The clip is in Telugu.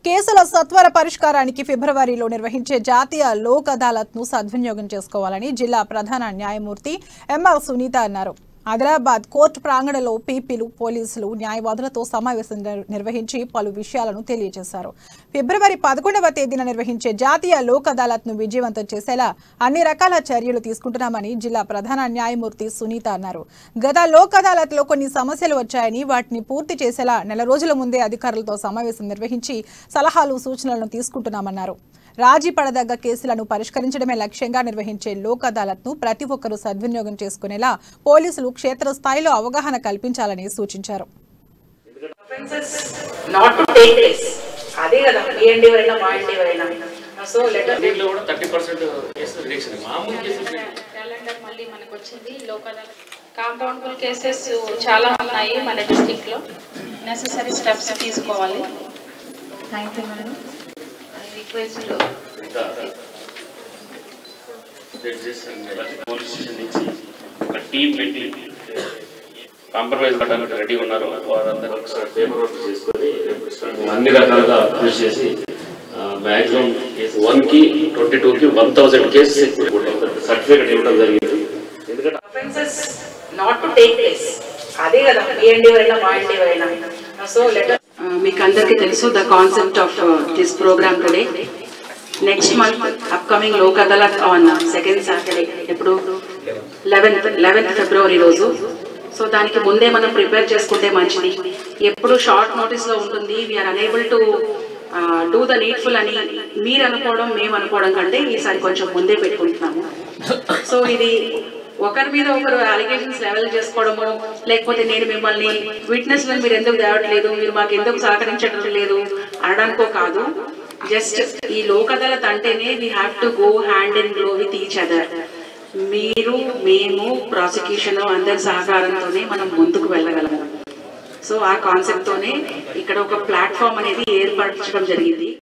కేసుల సత్వర పరిష్కారానికి ఫిబ్రవరిలో నిర్వహించే జాతీయ లోక్ అదాలత్ను సద్వినియోగం చేసుకోవాలని జిల్లా ప్రధాన న్యాయమూర్తి ఎంఆర్ సునీత అన్నారు. ఆదిలాబాద్ కోర్టు ప్రాంగణంలో పీపీలు, పోలీసులు, న్యాయవాదులతో సమావేశం నిర్వహించి పలు విషయాలను తెలియజేశారు. ఫిబ్రవరి 11వ తేదీన నిర్వహించే జాతీయ లోక్ అదాలత్ను విజయవంతం చేసేలా అన్ని రకాల చర్యలు తీసుకుంటున్నామని జిల్లా ప్రధాన న్యాయమూర్తి సునీత అన్నారు. గత లోక్ అదాలత్లో కొన్ని సమస్యలు వచ్చాయని వాటిని పూర్తి చేసేలా నెల రోజుల ముందే అధికారులతో సమావేశం నిర్వహించి సలహాలు, సూచనలను తీసుకుంటున్నామన్నారు. రాజీ పడదగ్గ కేసులను పరిష్కరించడమే లక్ష్యంగా నిర్వహించే లోక్ అదాలత్ను ప్రతి ఒక్కరూ సద్వినియోగం చేసుకునేలా పోలీసులు క్షేత్రస్థాయిలో అవగాహన కల్పించాలని సూచించారు. కాంపౌండ్ కేసెస్ చాలా ఉన్నాయి మన డిస్ట్రిక్ట్ లో. నెసెసరీ స్టెప్స్ తీసుకోవాలి. Thank you madam. Request police station నుంచి ఒక టీం పెట్టి కాంప్రమైజ్ అవ్వడానికి రెడీ ఉన్నారు. వారందరూ ఒకసారి పేపర్ వర్క్ చేసుకొని అన్ని రకాలుగా అప్రోచ్ చేసి మ్యాక్సిమం 1కి 22కి 1000 కేసెస్ సర్టిఫికేట్ ఇవ్వడం జరిగింది. ఎందుకంటే offences not to take place, అదే కదా బిఎన్డి అయినా మాఎన్డి అయినా. సో లెటర్ మీకు అందరికీ తెలుసు the concept of this program today. Next month upcoming Lok Adalat on second Saturday, ఇప్పుడు 11th ఫిబ్రవరి రోజు. సో దానికి ముందే మనం ప్రిపేర్ చేసుకుంటే మంచిది. ఎప్పుడు షార్ట్ నోటీస్లో ఉంటుంది. We are able to do the needful అని మీరు అనుకోవడం, మేము అనుకోవడం కంటే ఈసారి కొంచెం ముందే పెట్టుకుంటున్నాము. సో ఇది ఒకరి మీద ఒకరు అలిగేషన్స్ లెవెల్ చేసుకోవడము, లేకపోతే నేను మిమ్మల్ని విట్నెస్లను మీరు ఎందుకు తేవట్లేదు, మీరు మాకు ఎందుకు సహకరించడం లేదు అనడానికో కాదు. జస్ట్ ఈ లోక్ అదాలత్ అంటేనే we have to go hand in glow with each other. మీరు, మేము, ప్రాసిక్యూషన్ అందరి సహకారంతోనే మనం ముందుకు వెళ్ళగలము. సో ఆ కాన్సెప్ట్ తోనే ఇక్కడ ఒక ప్లాట్ఫామ్ అనేది ఏర్పరచడం జరిగింది.